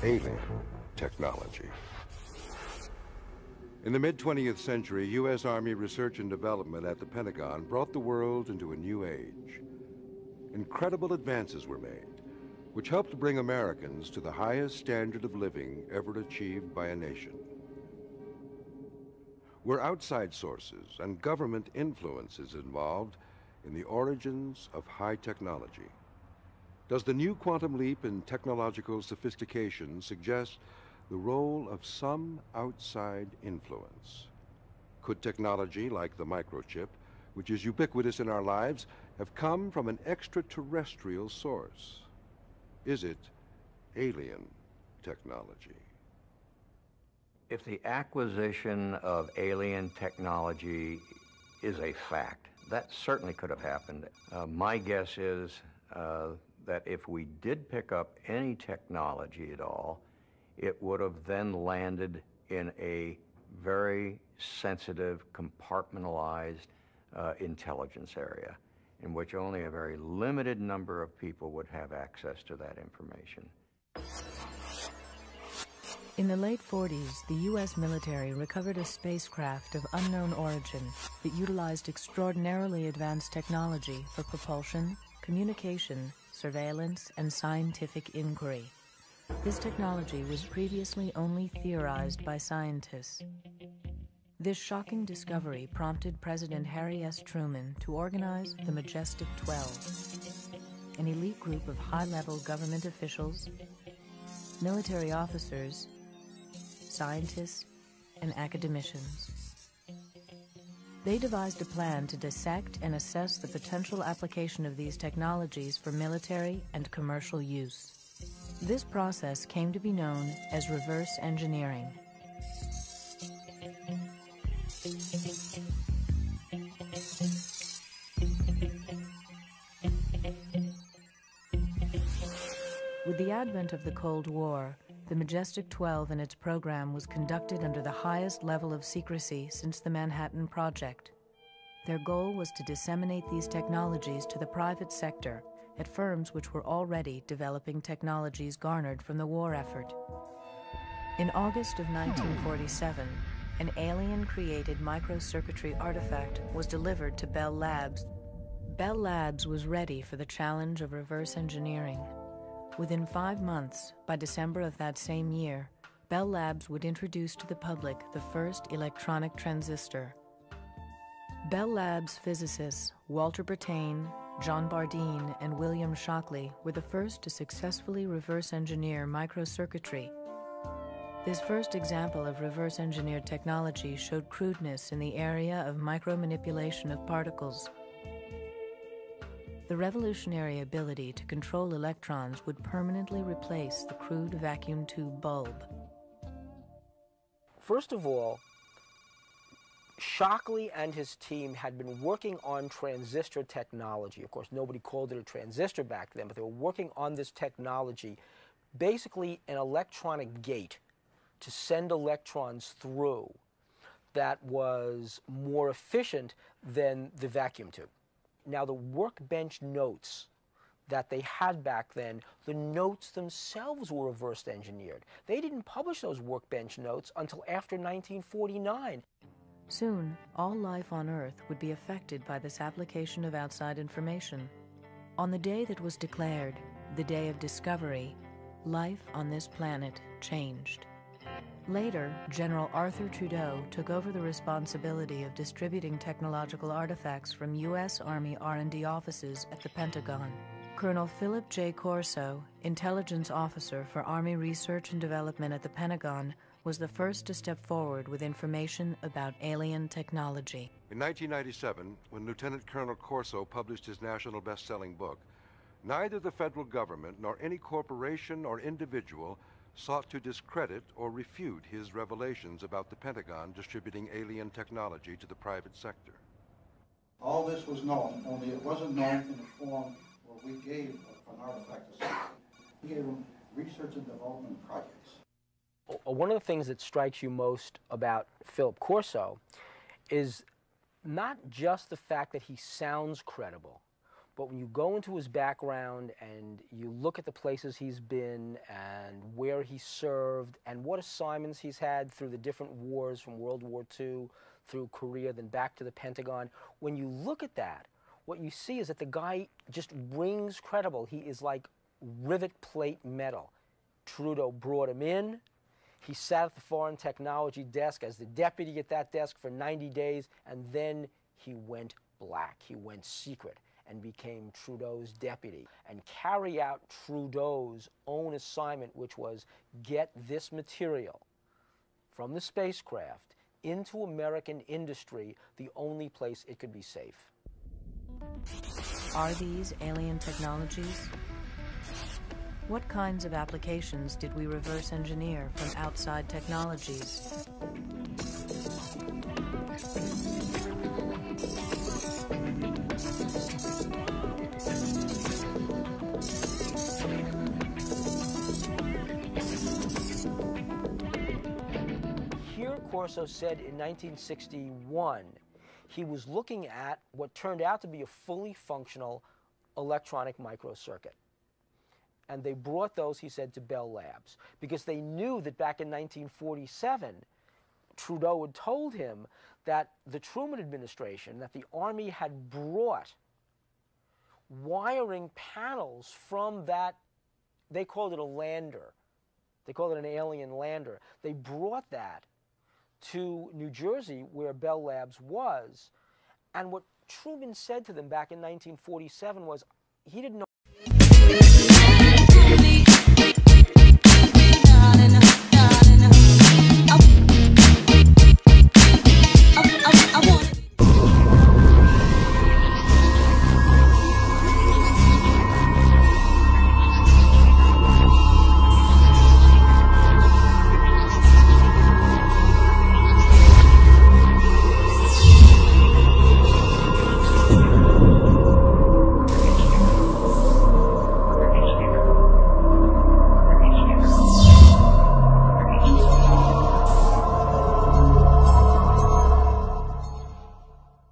Alien technology. In the mid-20th century, U.S. Army research and development at the Pentagon brought the world into a new age. Incredible advances were made, which helped bring Americans to the highest standard of living ever achieved by a nation. Were outside sources and government influences involved in the origins of high technology? Does the new quantum leap in technological sophistication suggest the role of some outside influence? Could technology like the microchip, which is ubiquitous in our lives, have come from an extraterrestrial source? Is it alien technology? If the acquisition of alien technology is a fact, that certainly could have happened. My guess is that if we did pick up any technology at all, it would have then landed in a very sensitive, compartmentalized intelligence area in which only a very limited number of people would have access to that information. In the late 40s, the U.S. military recovered a spacecraft of unknown origin that utilized extraordinarily advanced technology for propulsion, communication, surveillance, and scientific inquiry. This technology was previously only theorized by scientists. This shocking discovery prompted President Harry S. Truman to organize the Majestic 12, an elite group of high-level government officials, military officers, scientists, and academicians. They devised a plan to dissect and assess the potential application of these technologies for military and commercial use. This process came to be known as reverse engineering. With the advent of the Cold War, the Majestic 12 and its program was conducted under the highest level of secrecy since the Manhattan Project. Their goal was to disseminate these technologies to the private sector at firms which were already developing technologies garnered from the war effort. In August of 1947, an alien-created microcircuitry artifact was delivered to Bell Labs. Bell Labs was ready for the challenge of reverse engineering. Within 5 months, by December of that same year, Bell Labs would introduce to the public the first electronic transistor. Bell Labs physicists Walter Brattain, John Bardeen, and William Shockley were the first to successfully reverse engineer microcircuitry. This first example of reverse engineered technology showed crudeness in the area of micromanipulation of particles. The revolutionary ability to control electrons would permanently replace the crude vacuum tube bulb. First of all, Shockley and his team had been working on transistor technology. Of course, nobody called it a transistor back then, but they were working on this technology, basically an electronic gate to send electrons through that was more efficient than the vacuum tube. Now, the workbench notes that they had back then, the notes themselves were reverse engineered. They didn't publish those workbench notes until after 1949. Soon, all life on Earth would be affected by this application of outside information. On the day that was declared, the day of discovery, life on this planet changed. Later, General Arthur Trudeau took over the responsibility of distributing technological artifacts from U.S. Army R&D offices at the Pentagon. Colonel Philip J. Corso, intelligence officer for Army Research and Development at the Pentagon, was the first to step forward with information about alien technology. In 1997, when Lieutenant Colonel Corso published his national best-selling book, neither the federal government nor any corporation or individual sought to discredit or refute his revelations about the Pentagon distributing alien technology to the private sector. All this was known, only it wasn't known in the form where we gave an artifact to somebody. We gave them research and development projects. One of the things that strikes you most about Philip Corso is not just the fact that he sounds credible, but when you go into his background and you look at the places he's been and where he served and what assignments he's had through the different wars from World War II through Korea, then back to the Pentagon, when you look at that, what you see is that the guy just rings credible. He is like rivet plate metal. Trudeau brought him in. He sat at the foreign technology desk as the deputy at that desk for 90 days, and then he went black. He went secret and became Trudeau's deputy and carry out Trudeau's own assignment, which was get this material from the spacecraft into American industry, the only place it could be safe. Are these alien technologies? What kinds of applications did we reverse engineer from outside technologies? Here, Corso said in 1961, he was looking at what turned out to be a fully functional electronic microcircuit. And they brought those, he said, to Bell Labs because they knew that back in 1947, Trudeau had told him that the Truman administration, that the Army had brought wiring panels from that, they called it a lander. They called it an alien lander. They brought that to New Jersey, where Bell Labs was. And what Truman said to them back in 1947 was, he didn't know.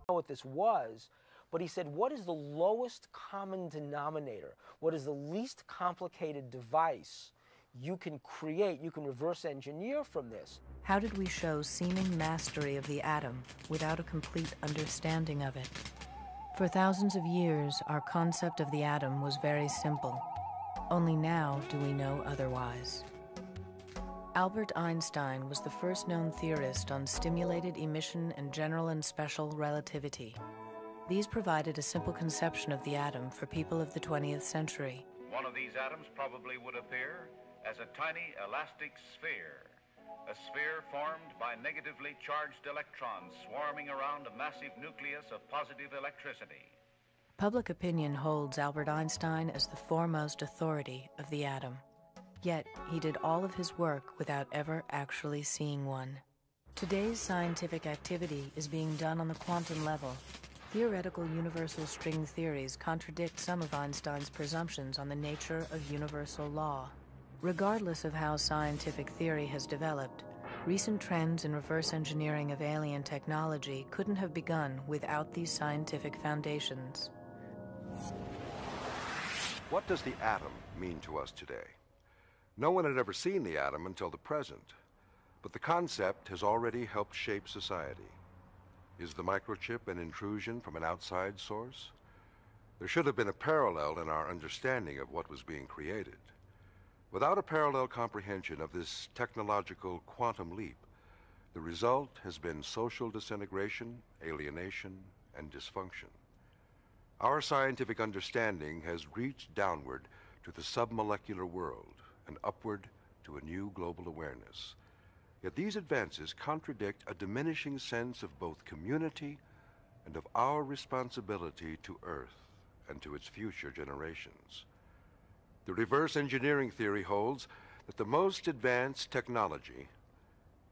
What this was, but he said, what is the lowest common denominator? What is the least complicated device you can create, you can reverse engineer from this? How did we show seeming mastery of the atom without a complete understanding of it? For thousands of years, our concept of the atom was very simple. Only now do we know otherwise. Albert Einstein was the first known theorist on stimulated emission and general and special relativity. These provided a simple conception of the atom for people of the 20th century. One of these atoms probably would appear as a tiny elastic sphere, a sphere formed by negatively charged electrons swarming around a massive nucleus of positive electricity. Public opinion holds Albert Einstein as the foremost authority of the atom. Yet, he did all of his work without ever actually seeing one. Today's scientific activity is being done on the quantum level. Theoretical universal string theories contradict some of Einstein's presumptions on the nature of universal law. Regardless of how scientific theory has developed, recent trends in reverse engineering of alien technology couldn't have begun without these scientific foundations. What does the atom mean to us today? No one had ever seen the atom until the present, but the concept has already helped shape society. Is the microchip an intrusion from an outside source? There should have been a parallel in our understanding of what was being created. Without a parallel comprehension of this technological quantum leap, the result has been social disintegration, alienation, and dysfunction. Our scientific understanding has reached downward to the submolecular world and upward to a new global awareness. Yet these advances contradict a diminishing sense of both community and of our responsibility to Earth and to its future generations. The reverse engineering theory holds that the most advanced technology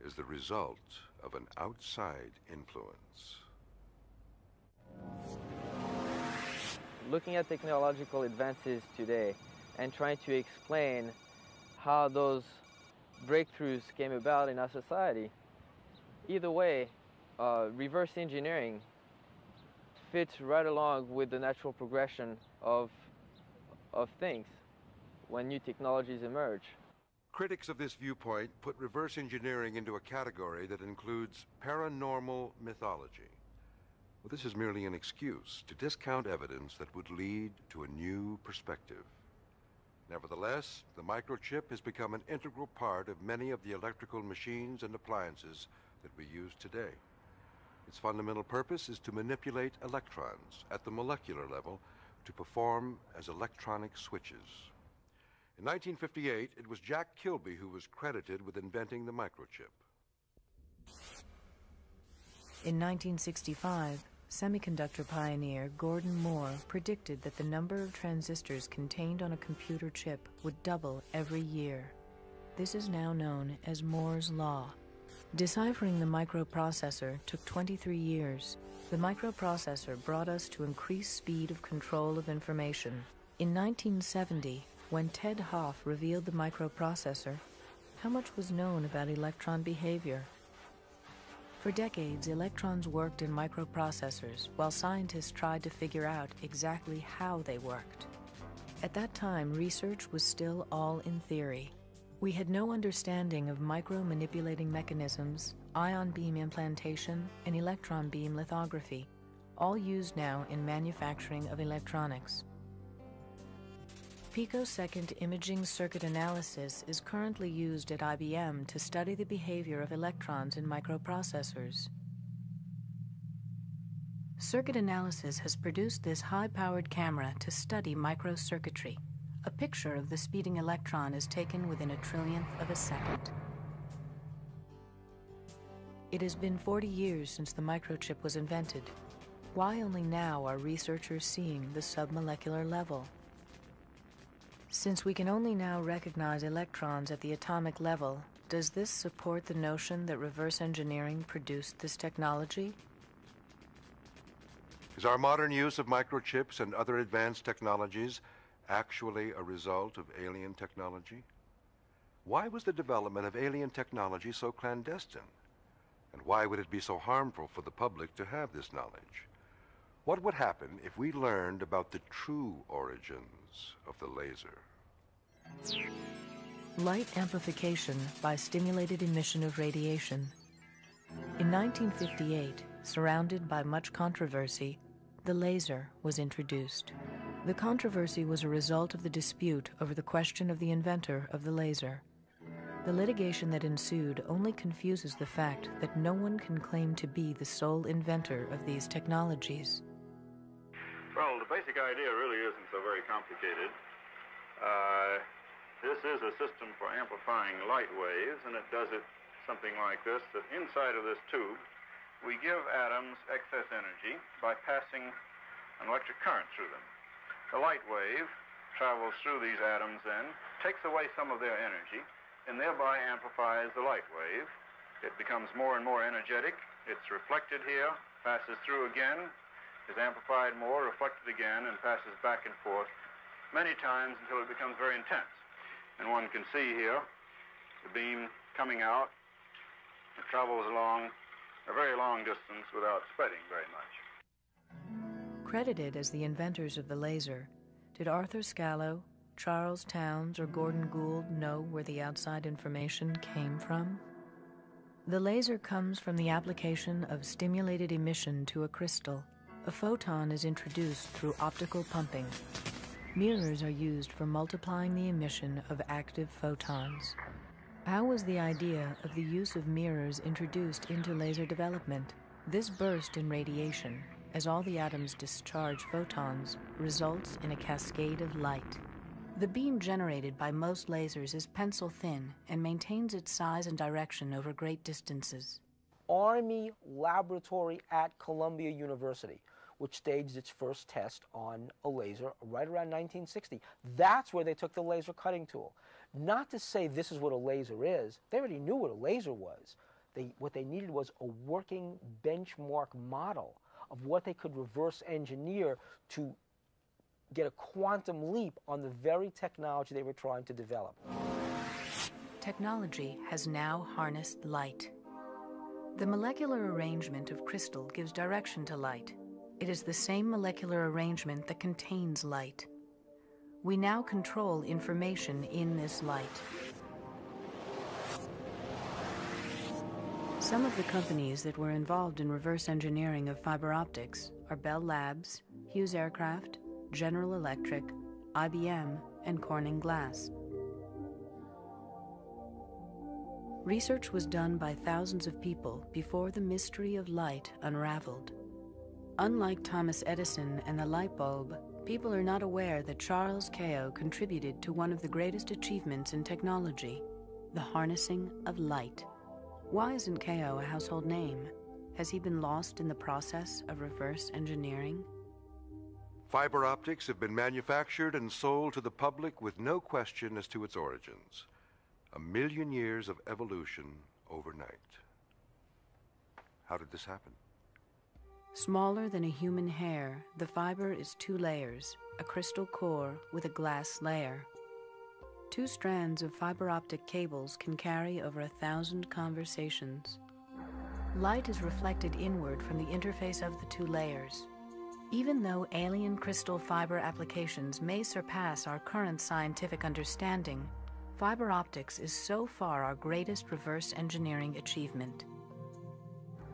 is the result of an outside influence. Looking at technological advances today and trying to explain how those breakthroughs came about in our society, either way, reverse engineering fits right along with the natural progression of things when new technologies emerge. Critics of this viewpoint put reverse engineering into a category that includes paranormal mythology. Well, this is merely an excuse to discount evidence that would lead to a new perspective. Nevertheless, the microchip has become an integral part of many of the electrical machines and appliances that we use today. Its fundamental purpose is to manipulate electrons at the molecular level to perform as electronic switches. In 1958, it was Jack Kilby who was credited with inventing the microchip. In 1965, semiconductor pioneer Gordon Moore predicted that the number of transistors contained on a computer chip would double every year. This is now known as Moore's Law. Deciphering the microprocessor took 23 years. The microprocessor brought us to increased speed of control of information. In 1970, when Ted Hoff revealed the microprocessor, how much was known about electron behavior? For decades, electrons worked in microprocessors while scientists tried to figure out exactly how they worked. At that time, research was still all in theory. We had no understanding of micro-manipulating mechanisms, ion beam implantation, and electron beam lithography, all used now in manufacturing of electronics. Picosecond imaging circuit analysis is currently used at IBM to study the behavior of electrons in microprocessors. Circuit analysis has produced this high-powered camera to study microcircuitry. A picture of the speeding electron is taken within a trillionth of a second. It has been 40 years since the microchip was invented. Why only now are researchers seeing the submolecular level? Since we can only now recognize electrons at the atomic level, does this support the notion that reverse engineering produced this technology? Is our modern use of microchips and other advanced technologies actually a result of alien technology? Why was the development of alien technology so clandestine? And why would it be so harmful for the public to have this knowledge? What would happen if we learned about the true origins of the laser? Light amplification by stimulated emission of radiation. In 1958, surrounded by much controversy, the laser was introduced. The controversy was a result of the dispute over the question of the inventor of the laser. The litigation that ensued only confuses the fact that no one can claim to be the sole inventor of these technologies. Well, the basic idea really isn't so very complicated. This is a system for amplifying light waves, and it does it something like this, that inside of this tube, we give atoms excess energy by passing an electric current through them. The light wave travels through these atoms then, takes away some of their energy, and thereby amplifies the light wave. It becomes more and more energetic. It's reflected here, passes through again, is amplified more, reflected again, and passes back and forth many times until it becomes very intense. And one can see here the beam coming out. It travels along a very long distance without spreading very much. Credited as the inventors of the laser, did Arthur Scalo, Charles Towns, or Gordon Gould know where the outside information came from? The laser comes from the application of stimulated emission to a crystal. A photon is introduced through optical pumping. Mirrors are used for multiplying the emission of active photons. How was the idea of the use of mirrors introduced into laser development? This burst in radiation, as all the atoms discharge photons, results in a cascade of light. The beam generated by most lasers is pencil thin and maintains its size and direction over great distances. Army laboratory at Columbia University which staged its first test on a laser right around 1960. That's where they took the laser cutting tool. Not to say this is what a laser is. They already knew what a laser was. What they needed was a working benchmark model of what they could reverse engineer to get a quantum leap on the very technology they were trying to develop. Technology has now harnessed light. The molecular arrangement of crystal gives direction to light. It is the same molecular arrangement that contains light. We now control information in this light. Some of the companies that were involved in reverse engineering of fiber optics are Bell Labs, Hughes Aircraft, General Electric, IBM, and Corning Glass. Research was done by thousands of people before the mystery of light unraveled. Unlike Thomas Edison and the light bulb, people are not aware that Charles Kao contributed to one of the greatest achievements in technology, the harnessing of light. Why isn't Kao a household name? Has he been lost in the process of reverse engineering? Fiber optics have been manufactured and sold to the public with no question as to its origins. 1,000,000 years of evolution overnight. How did this happen? Smaller than a human hair, the fiber is 2 layers, a crystal core with a glass layer. 2 strands of fiber optic cables can carry over 1,000 conversations. Light is reflected inward from the interface of the 2 layers. Even though alien crystal fiber applications may surpass our current scientific understanding, fiber optics is so far our greatest reverse engineering achievement.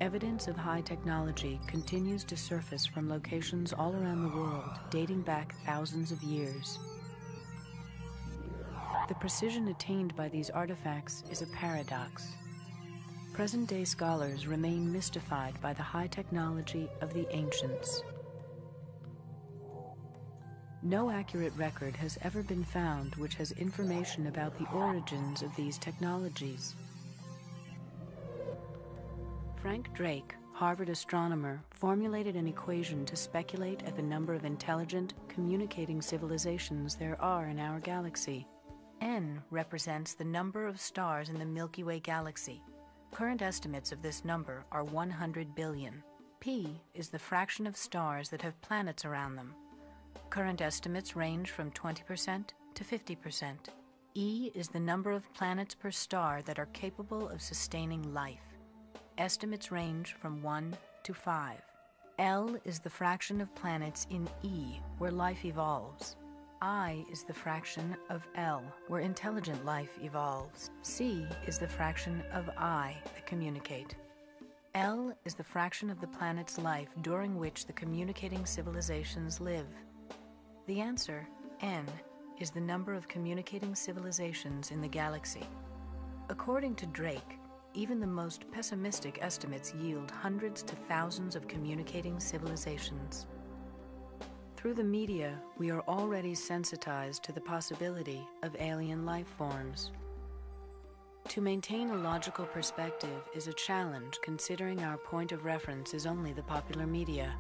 Evidence of high technology continues to surface from locations all around the world, dating back thousands of years. The precision attained by these artifacts is a paradox. Present-day scholars remain mystified by the high technology of the ancients. No accurate record has ever been found which has information about the origins of these technologies. Frank Drake, Harvard astronomer, formulated an equation to speculate at the number of intelligent, communicating civilizations there are in our galaxy. N represents the number of stars in the Milky Way galaxy. Current estimates of this number are 100 billion. P is the fraction of stars that have planets around them. Current estimates range from 20% to 50%. E is the number of planets per star that are capable of sustaining life. Estimates range from 1 to 5. L is the fraction of planets in E, where life evolves. I is the fraction of L, where intelligent life evolves. C is the fraction of I that communicate. L is the fraction of the planet's life during which the communicating civilizations live. The answer, N, is the number of communicating civilizations in the galaxy. According to Drake, even the most pessimistic estimates yield hundreds to thousands of communicating civilizations. Through the media, we are already sensitized to the possibility of alien life forms. To maintain a logical perspective is a challenge considering our point of reference is only the popular media.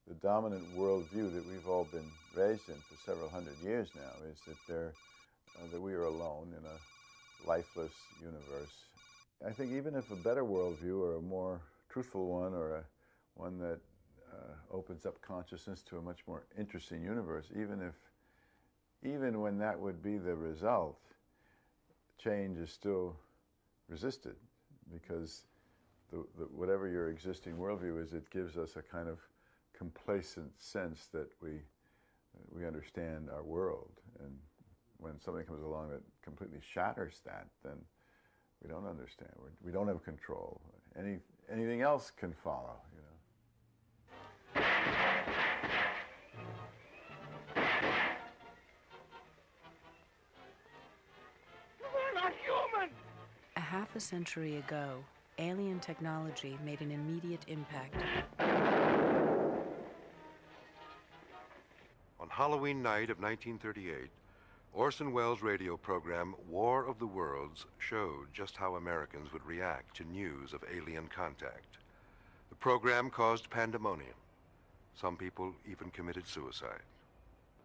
The dominant worldview that we've all been raised in for several hundred years now is that that we are alone in a lifeless universe. I think even if a better worldview or a more truthful one or one that opens up consciousness to a much more interesting universe, even when that would be the result, change is still resisted because whatever your existing worldview is, it gives us a kind of complacent sense that we understand our world. And when something comes along that completely shatters that, then we don't understand. We don't have control. Anything else can follow, you know. We're not human! A half a century ago, alien technology made an immediate impact. On Halloween night of 1938, Orson Welles' radio program War of the Worlds showed just how Americans would react to news of alien contact. The program caused pandemonium. Some people even committed suicide.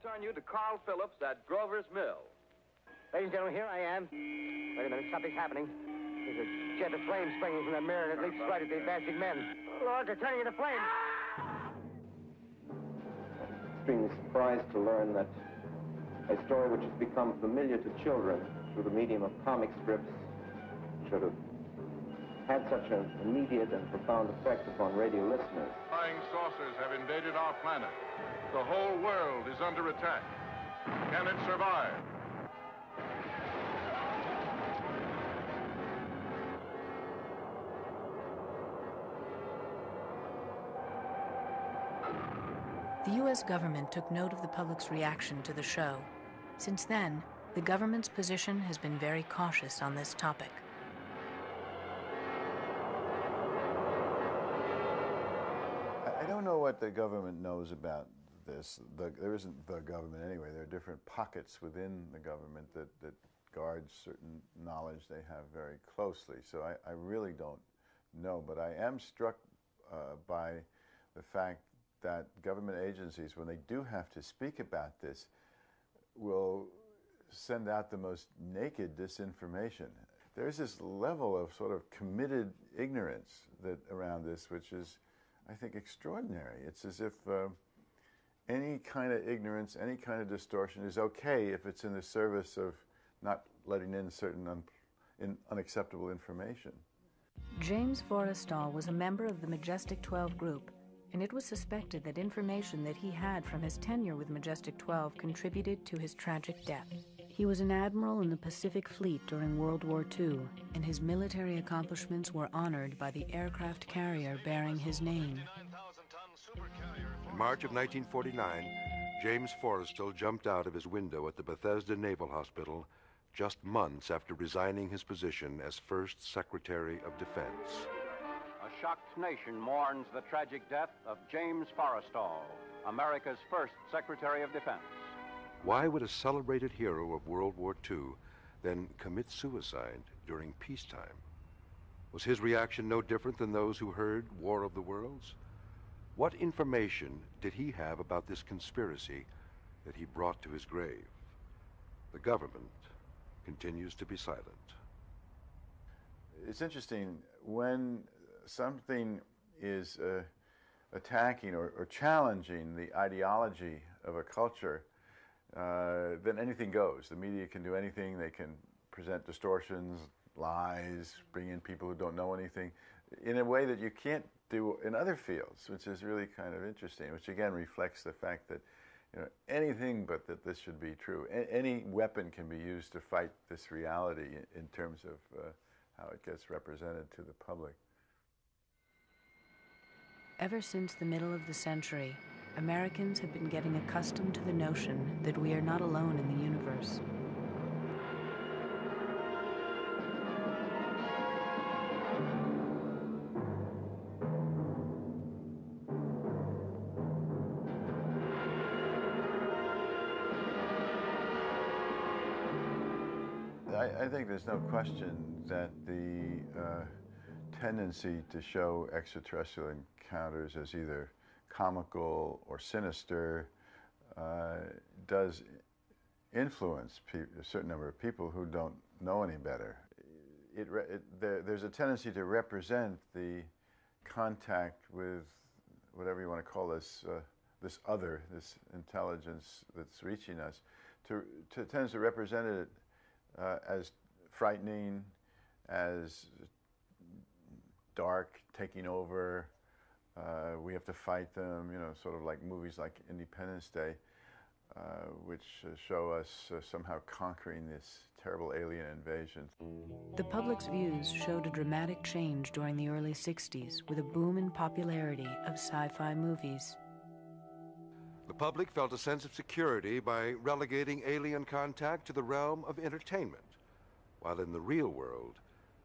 Turn you to Carl Phillips at Grover's Mill. Ladies and gentlemen, here I am. Wait a minute, something's happening. There's a jet of flame springing from the mirror, and it leaps right at the advancing men. Lord, they're turning into flames. Extremely surprised to learn that a story which has become familiar to children through the medium of comic strips should have had such an immediate and profound effect upon radio listeners. Flying saucers have invaded our planet. The whole world is under attack. Can it survive? The U.S. government took note of the public's reaction to the show. Since then, the government's position has been very cautious on this topic. I don't know what the government knows about this. There isn't the government anyway. There are different pockets within the government that guard certain knowledge they have very closely. So I really don't know, but I am struck by the fact that government agencies, when they do have to speak about this, will send out the most naked disinformation. There's this level of sort of committed ignorance around this, which is, I think, extraordinary. It's as if any kind of ignorance, any kind of distortion is okay if it's in the service of not letting in certain unacceptable information. James Forrestal was a member of the Majestic 12 group, and it was suspected that information that he had from his tenure with Majestic 12 contributed to his tragic death. He was an admiral in the Pacific Fleet during World War II, and his military accomplishments were honored by the aircraft carrier bearing his name. In March of 1949, James Forrestal jumped out of his window at the Bethesda Naval Hospital just months after resigning his position as First Secretary of Defense. A shocked nation mourns the tragic death of James Forrestal, America's first Secretary of Defense. Why would a celebrated hero of World War II then commit suicide during peacetime? Was his reaction no different than those who heard War of the Worlds? What information did he have about this conspiracy that he brought to his grave? The government continues to be silent. It's interesting, when something is attacking or challenging the ideology of a culture, then anything goes. The media can do anything. They can present distortions, lies, bring in people who don't know anything in a way that you can't do in other fields, which is really kind of interesting, which again reflects the fact that anything but that this should be true. Any weapon can be used to fight this reality in terms of how it gets represented to the public. Ever since the middle of the century, Americans have been getting accustomed to the notion that we are not alone in the universe. I think there's no question that the tendency to show extraterrestrial encounters as either comical or sinister does influence a certain number of people who don't know any better. There's a tendency to represent the contact with whatever you want to call this, this other, this intelligence that's reaching us, tends to represent it as frightening, as dark, taking over. We have to fight them, you know, sort of like movies like Independence Day, which show us somehow conquering this terrible alien invasion. The public's views showed a dramatic change during the early 60s with a boom in popularity of sci-fi movies. The public felt a sense of security by relegating alien contact to the realm of entertainment, while in the real world,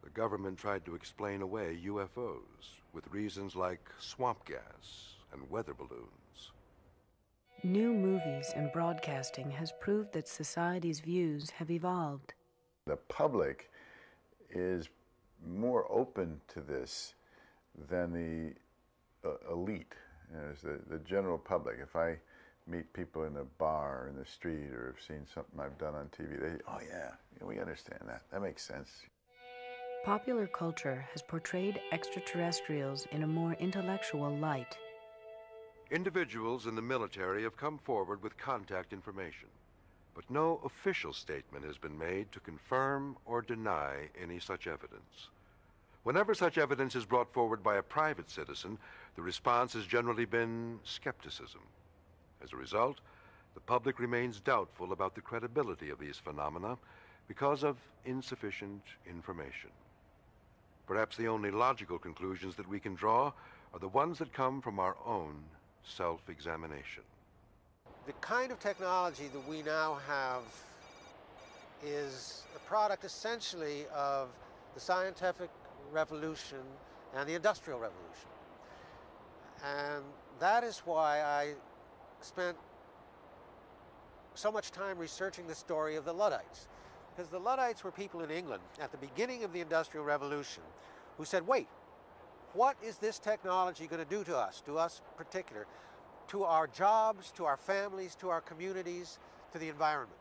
the government tried to explain away UFOs with reasons like swamp gas and weather balloons. New movies and broadcasting has proved that society's views have evolved. The public is more open to this than the elite, you know, the general public. If I meet people in a bar or in the street or have seen something I've done on TV, they, oh yeah, we understand that. That makes sense. Popular culture has portrayed extraterrestrials in a more intellectual light. Individuals in the military have come forward with contact information, but no official statement has been made to confirm or deny any such evidence. Whenever such evidence is brought forward by a private citizen, the response has generally been skepticism. As a result, the public remains doubtful about the credibility of these phenomena because of insufficient information. Perhaps the only logical conclusions that we can draw are the ones that come from our own self-examination. The kind of technology that we now have is a product essentially of the scientific revolution and the industrial revolution. And that is why I spent so much time researching the story of the Luddites. Because the Luddites were people in England at the beginning of the Industrial Revolution who said, wait, what is this technology going to do to us particular, to our jobs, to our families, to our communities, to the environment?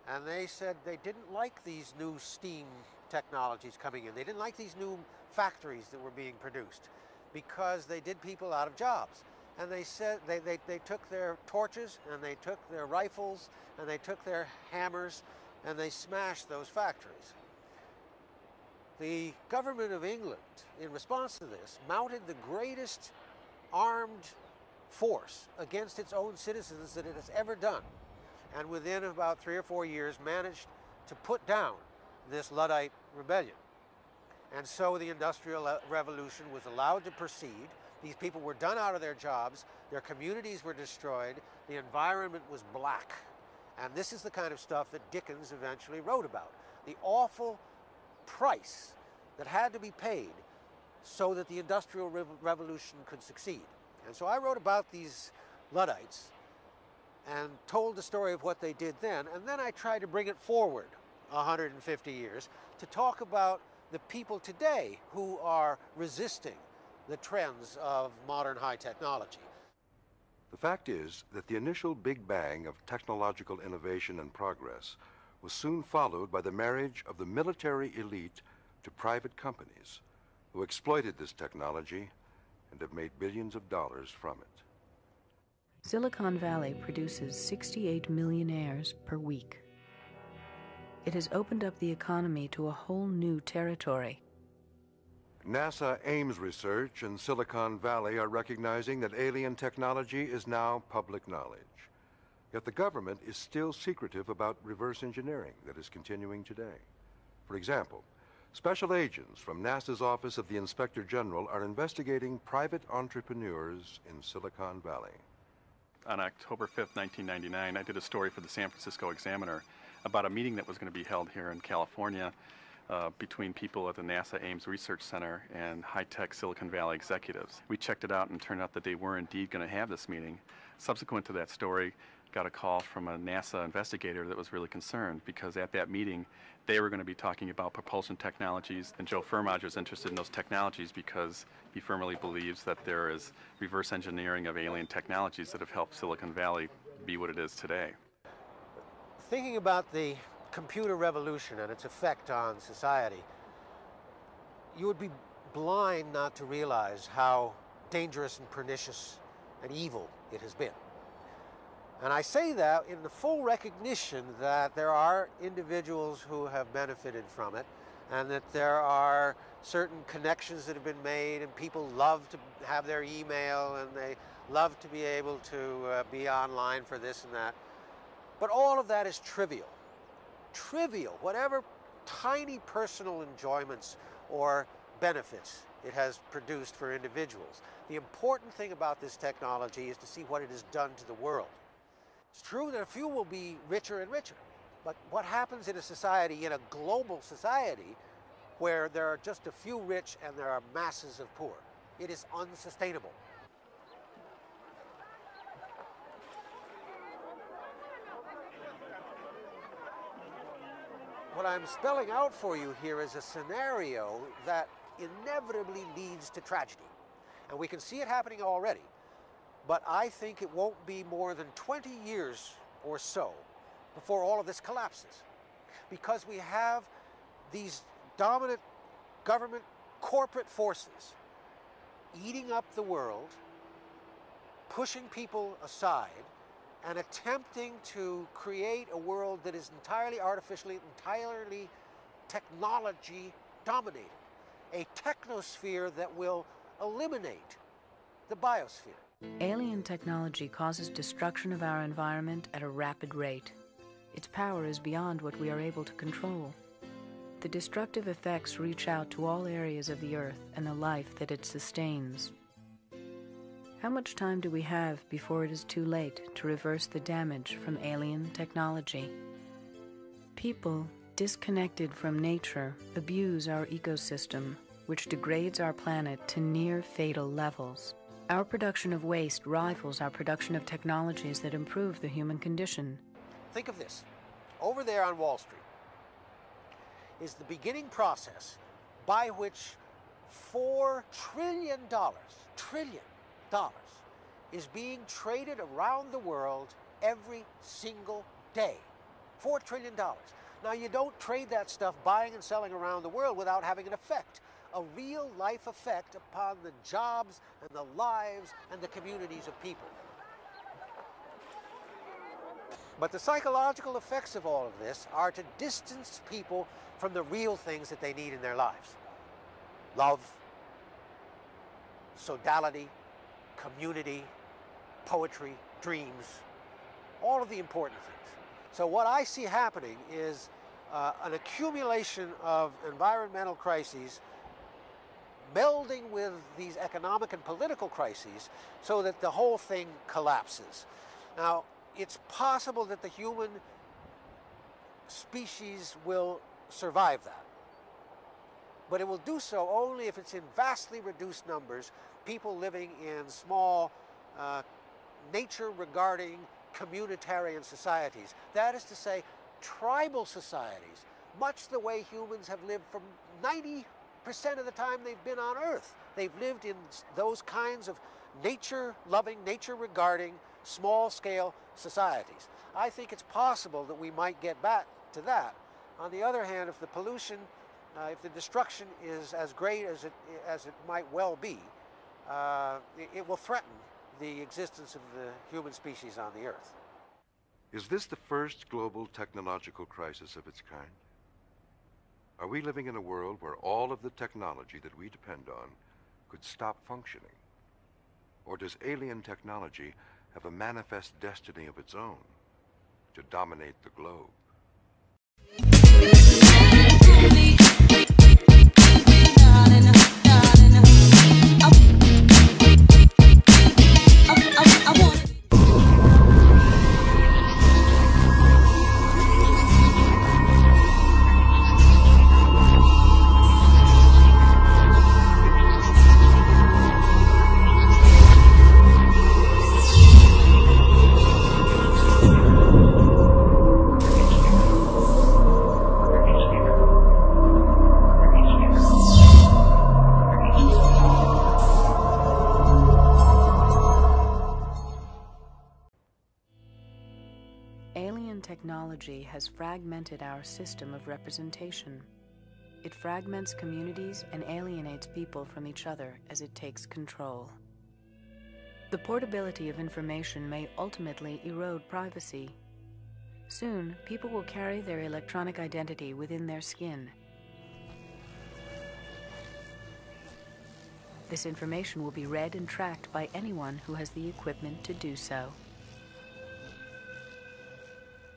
And they said they didn't like these new steam technologies coming in. They didn't like these new factories that were being produced because they did people out of jobs. And they said they took their torches and they took their rifles and they took their hammers and they smashed those factories. The government of England, in response to this, mounted the greatest armed force against its own citizens that it has ever done. And within about 3 or 4 years managed to put down this Luddite rebellion. And so the Industrial Revolution was allowed to proceed. These people were done out of their jobs, their communities were destroyed, the environment was black. And this is the kind of stuff that Dickens eventually wrote about. The awful price that had to be paid so that the Industrial Revolution could succeed. And so I wrote about these Luddites and told the story of what they did then, and then I tried to bring it forward 150 years to talk about the people today who are resisting the trends of modern high technology. The fact is that the initial big bang of technological innovation and progress was soon followed by the marriage of the military elite to private companies who exploited this technology and have made billions of dollars from it. Silicon Valley produces 68 millionaires per week. It has opened up the economy to a whole new territory. NASA Ames Research and Silicon Valley are recognizing that alien technology is now public knowledge. Yet the government is still secretive about reverse engineering that is continuing today. For example, special agents from NASA's Office of the Inspector General are investigating private entrepreneurs in Silicon Valley. On October 5th, 1999, I did a story for the San Francisco Examiner about a meeting that was going to be held here in California between people at the NASA Ames Research Center and high-tech Silicon Valley executives. We checked it out and it turned out that they were indeed going to have this meeting. Subsequent to that story, got a call from a NASA investigator that was really concerned because at that meeting they were going to be talking about propulsion technologies, and Joe Firmage was interested in those technologies because he firmly believes that there is reverse engineering of alien technologies that have helped Silicon Valley be what it is today. Thinking about the computer revolution and its effect on society, you would be blind not to realize how dangerous and pernicious and evil it has been. And I say that in the full recognition that there are individuals who have benefited from it, and that there are certain connections that have been made, and people love to have their email, and they love to be able to be online for this and that. But all of that is trivial. Trivial, whatever tiny personal enjoyments or benefits it has produced for individuals. The important thing about this technology is to see what it has done to the world. It's true that a few will be richer and richer, but what happens in a society, in a global society, where there are just a few rich and there are masses of poor? It is unsustainable. What I'm spelling out for you here is a scenario that inevitably leads to tragedy. And we can see it happening already. But I think it won't be more than 20 years or so before all of this collapses. Because we have these dominant government corporate forces eating up the world, pushing people aside, and attempting to create a world that is entirely artificially, entirely technology dominated. A technosphere that will eliminate the biosphere. Alien technology causes destruction of our environment at a rapid rate. Its power is beyond what we are able to control. The destructive effects reach out to all areas of the Earth and the life that it sustains. How much time do we have before it is too late to reverse the damage from alien technology? People, disconnected from nature, abuse our ecosystem, which degrades our planet to near fatal levels. Our production of waste rivals our production of technologies that improve the human condition. Think of this. Over there on Wall Street is the beginning process by which $4 trillion is being traded around the world every single day. $4 trillion. Now, you don't trade that stuff buying and selling around the world without having an effect, a real life effect upon the jobs and the lives and the communities of people. But the psychological effects of all of this are to distance people from the real things that they need in their lives. Love, sodality, community, poetry, dreams, all of the important things. So what I see happening is an accumulation of environmental crises melding with these economic and political crises so that the whole thing collapses. Now, it's possible that the human species will survive that. But it will do so only if it's in vastly reduced numbers, people living in small, nature-regarding, communitarian societies. That is to say, tribal societies, much the way humans have lived from 90% of the time they've been on Earth. They've lived in those kinds of nature-loving, nature-regarding, small-scale societies. I think it's possible that we might get back to that. On the other hand, if the pollution, if the destruction is as great as it might well be, it will threaten the existence of the human species on the Earth. Is this the first global technological crisis of its kind? Are we living in a world where all of the technology that we depend on could stop functioning? Or does alien technology have a manifest destiny of its own to dominate the globe? Technology has fragmented our system of representation. It fragments communities and alienates people from each other as it takes control. The portability of information may ultimately erode privacy. Soon, people will carry their electronic identity within their skin. This information will be read and tracked by anyone who has the equipment to do so.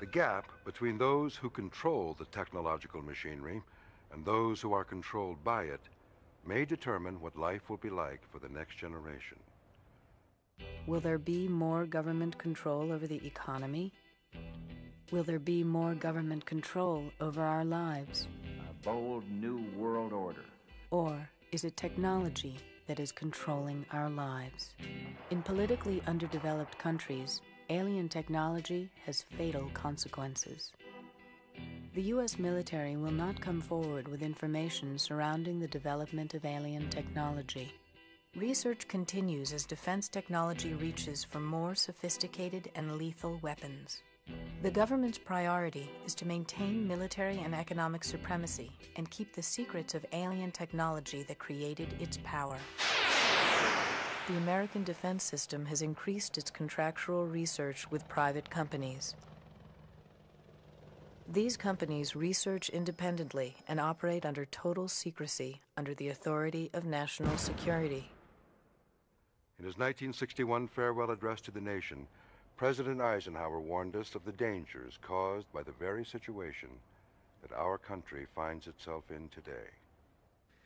The gap between those who control the technological machinery and those who are controlled by it may determine what life will be like for the next generation. Will there be more government control over the economy? Will there be more government control over our lives? A bold new world order. Or is it technology that is controlling our lives? In politically underdeveloped countries, alien technology has fatal consequences. The U.S. military will not come forward with information surrounding the development of alien technology. Research continues as defense technology reaches for more sophisticated and lethal weapons. The government's priority is to maintain military and economic supremacy and keep the secrets of alien technology that created its power. The American defense system has increased its contractual research with private companies. These companies research independently and operate under total secrecy under the authority of national security. In his 1961 farewell address to the nation, President Eisenhower warned us of the dangers caused by the very situation that our country finds itself in today.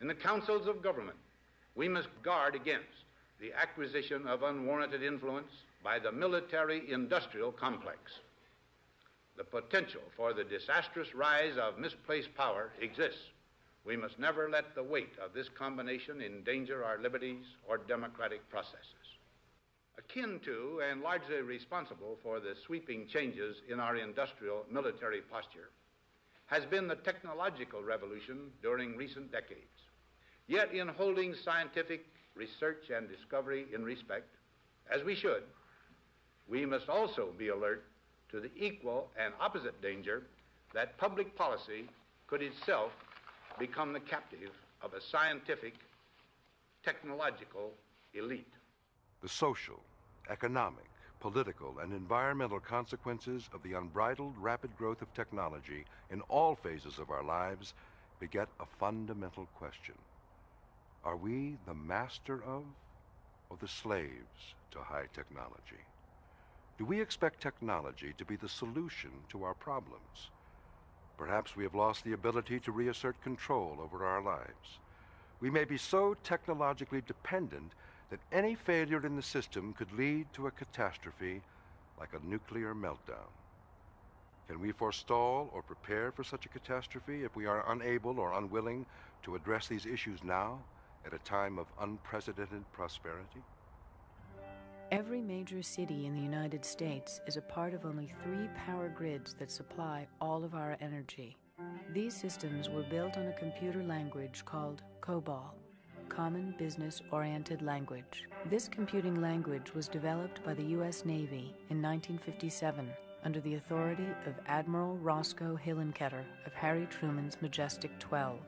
In the councils of government, we must guard against the acquisition of unwarranted influence by the military-industrial complex. The potential for the disastrous rise of misplaced power exists. We must never let the weight of this combination endanger our liberties or democratic processes. Akin to and largely responsible for the sweeping changes in our industrial military posture has been the technological revolution during recent decades. Yet in holding scientific research and discovery in respect, as we should, we must also be alert to the equal and opposite danger that public policy could itself become the captive of a scientific, technological elite. The social, economic, political, and environmental consequences of the unbridled rapid growth of technology in all phases of our lives beget a fundamental question. Are we the master of, or the slaves to high technology? Do we expect technology to be the solution to our problems? Perhaps we have lost the ability to reassert control over our lives. We may be so technologically dependent that any failure in the system could lead to a catastrophe like a nuclear meltdown. Can we forestall or prepare for such a catastrophe if we are unable or unwilling to address these issues now at a time of unprecedented prosperity? Every major city in the United States is a part of only 3 power grids that supply all of our energy. These systems were built on a computer language called COBOL, Common Business-Oriented Language. This computing language was developed by the U.S. Navy in 1957 under the authority of Admiral Roscoe Hillenkoetter of Harry Truman's Majestic 12.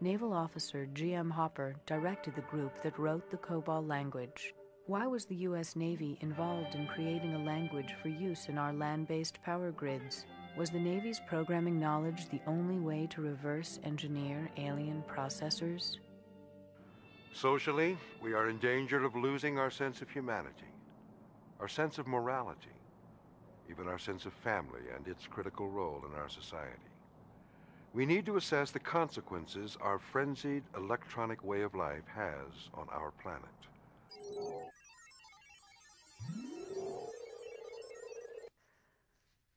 Naval officer G.M. Hopper directed the group that wrote the COBOL language. Why was the U.S. Navy involved in creating a language for use in our land-based power grids? Was the Navy's programming knowledge the only way to reverse engineer alien processors? Socially, we are in danger of losing our sense of humanity, our sense of morality, even our sense of family and its critical role in our society. We need to assess the consequences our frenzied electronic way of life has on our planet.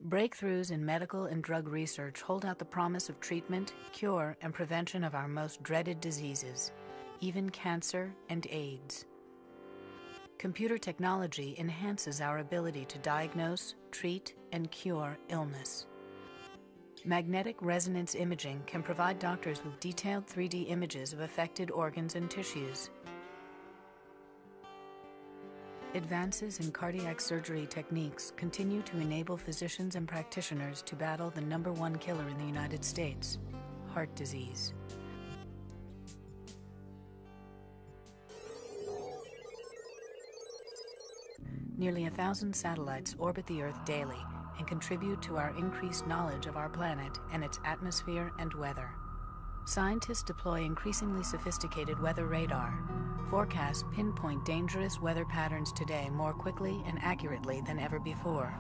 Breakthroughs in medical and drug research hold out the promise of treatment, cure, and prevention of our most dreaded diseases, even cancer and AIDS. Computer technology enhances our ability to diagnose, treat, and cure illness. Magnetic resonance imaging can provide doctors with detailed 3D images of affected organs and tissues. Advances in cardiac surgery techniques continue to enable physicians and practitioners to battle the #1 killer in the United States, heart disease. Nearly 1,000 satellites orbit the Earth daily and contribute to our increased knowledge of our planet and its atmosphere and weather. Scientists deploy increasingly sophisticated weather radar. Forecasts pinpoint dangerous weather patterns today more quickly and accurately than ever before.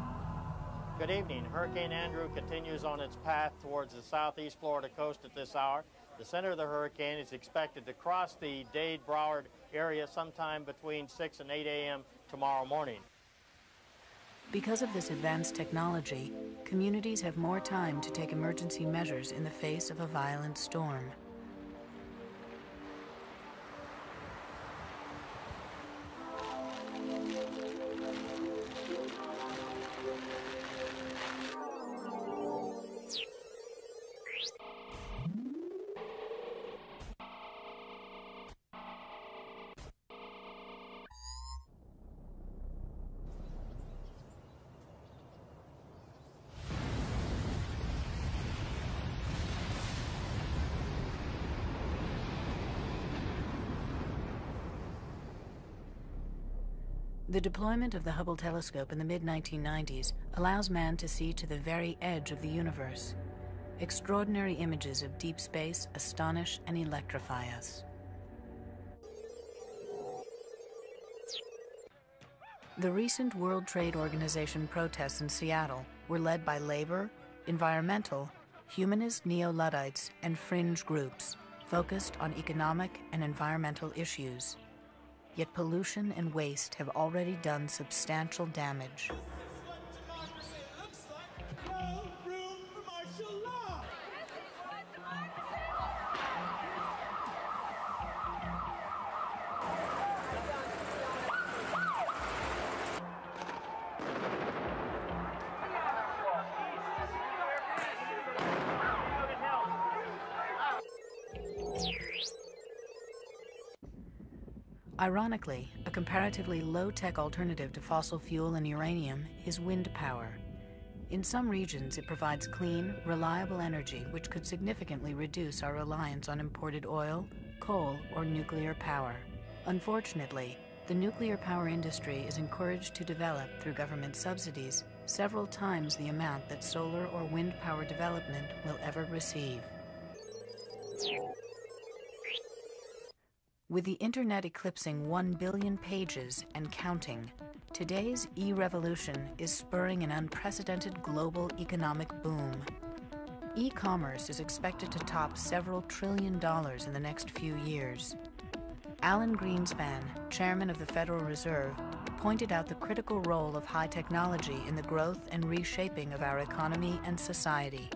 Good evening. Hurricane Andrew continues on its path towards the southeast Florida coast at this hour. The center of the hurricane is expected to cross the Dade-Broward area sometime between 6 and 8 a.m. tomorrow morning. Because of this advanced technology, communities have more time to take emergency measures in the face of a violent storm. The deployment of the Hubble telescope in the mid-1990s allows man to see to the very edge of the universe. Extraordinary images of deep space astonish and electrify us. The recent World Trade Organization protests in Seattle were led by labor, environmental, humanist neo-Luddites, and fringe groups focused on economic and environmental issues. Yet pollution and waste have already done substantial damage. Ironically, a comparatively low-tech alternative to fossil fuel and uranium is wind power. In some regions, it provides clean, reliable energy which could significantly reduce our reliance on imported oil, coal, or nuclear power. Unfortunately, the nuclear power industry is encouraged to develop, through government subsidies, several times the amount that solar or wind power development will ever receive. With the internet eclipsing 1 billion pages and counting, today's e-revolution is spurring an unprecedented global economic boom. E-commerce is expected to top several $1 trillion in the next few years. Alan Greenspan, chairman of the Federal Reserve, pointed out the critical role of high technology in the growth and reshaping of our economy and society.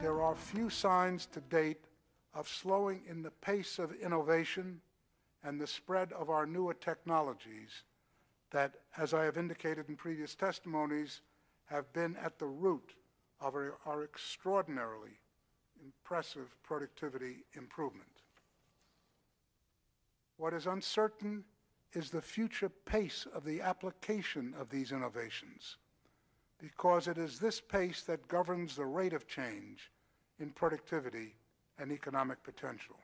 There are few signs to date of slowing in the pace of innovation and the spread of our newer technologies that, as I have indicated in previous testimonies, have been at the root of our extraordinarily impressive productivity improvement. What is uncertain is the future pace of the application of these innovations, because it is this pace that governs the rate of change in productivity and economic potential.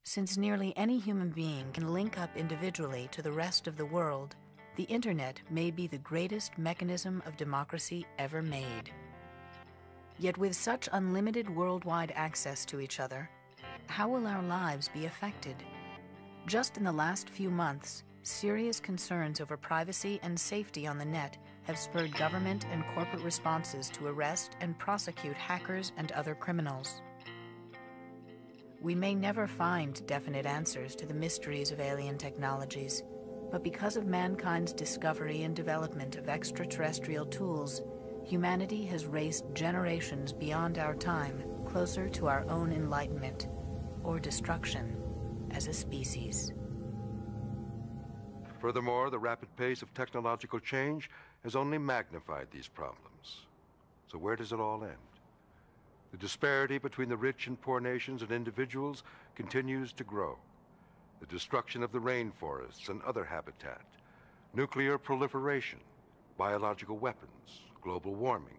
Since nearly any human being can link up individually to the rest of the world, the Internet may be the greatest mechanism of democracy ever made. Yet with such unlimited worldwide access to each other, how will our lives be affected? Just in the last few months, serious concerns over privacy and safety on the net have spurred government and corporate responses to arrest and prosecute hackers and other criminals. We may never find definite answers to the mysteries of alien technologies, but because of mankind's discovery and development of extraterrestrial tools, humanity has raced generations beyond our time, closer to our own enlightenment, or destruction, as a species. Furthermore, the rapid pace of technological change has only magnified these problems. So where does it all end? The disparity between the rich and poor nations and individuals continues to grow. The destruction of the rainforests and other habitat, nuclear proliferation, biological weapons, global warming,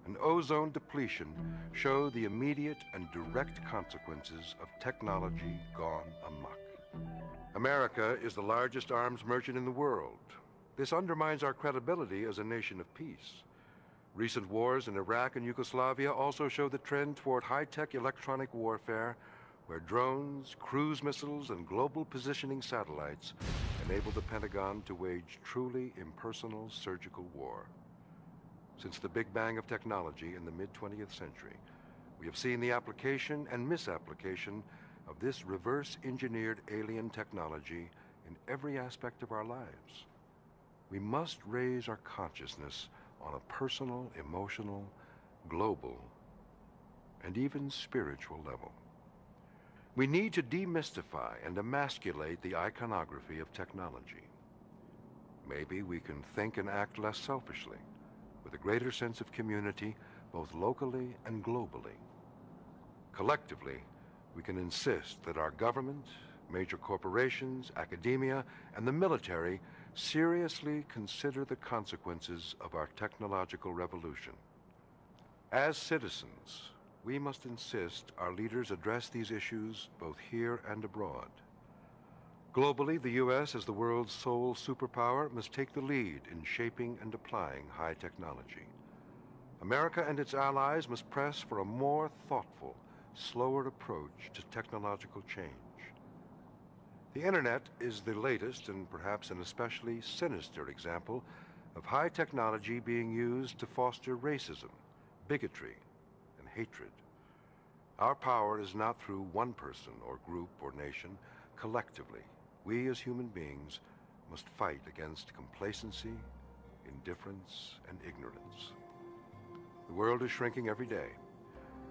and ozone depletion show the immediate and direct consequences of technology gone amok. America is the largest arms merchant in the world, This undermines our credibility as a nation of peace. Recent wars in Iraq and Yugoslavia also show the trend toward high-tech electronic warfare, where drones, cruise missiles, and global positioning satellites enable the Pentagon to wage truly impersonal surgical war. Since the Big Bang of technology in the mid-20th century, we have seen the application and misapplication of this reverse-engineered alien technology in every aspect of our lives. We must raise our consciousness on a personal, emotional, global, and even spiritual level. We need to demystify and emasculate the iconography of technology. Maybe we can think and act less selfishly, with a greater sense of community, both locally and globally. Collectively, we can insist that our government, major corporations, academia, and the military seriously consider the consequences of our technological revolution. As citizens, we must insist our leaders address these issues both here and abroad. Globally, the U.S., as the world's sole superpower, must take the lead in shaping and applying high technology. America and its allies must press for a more thoughtful, slower approach to technological change. The Internet is the latest and perhaps an especially sinister example of high technology being used to foster racism, bigotry, and hatred. Our power is not through one person or group or nation. Collectively, we as human beings must fight against complacency, indifference, and ignorance. The world is shrinking every day,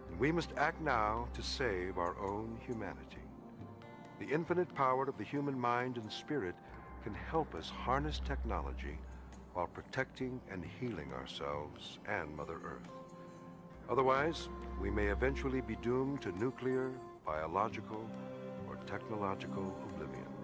and we must act now to save our own humanity. The infinite power of the human mind and spirit can help us harness technology while protecting and healing ourselves and Mother Earth. Otherwise, we may eventually be doomed to nuclear, biological, or technological oblivion.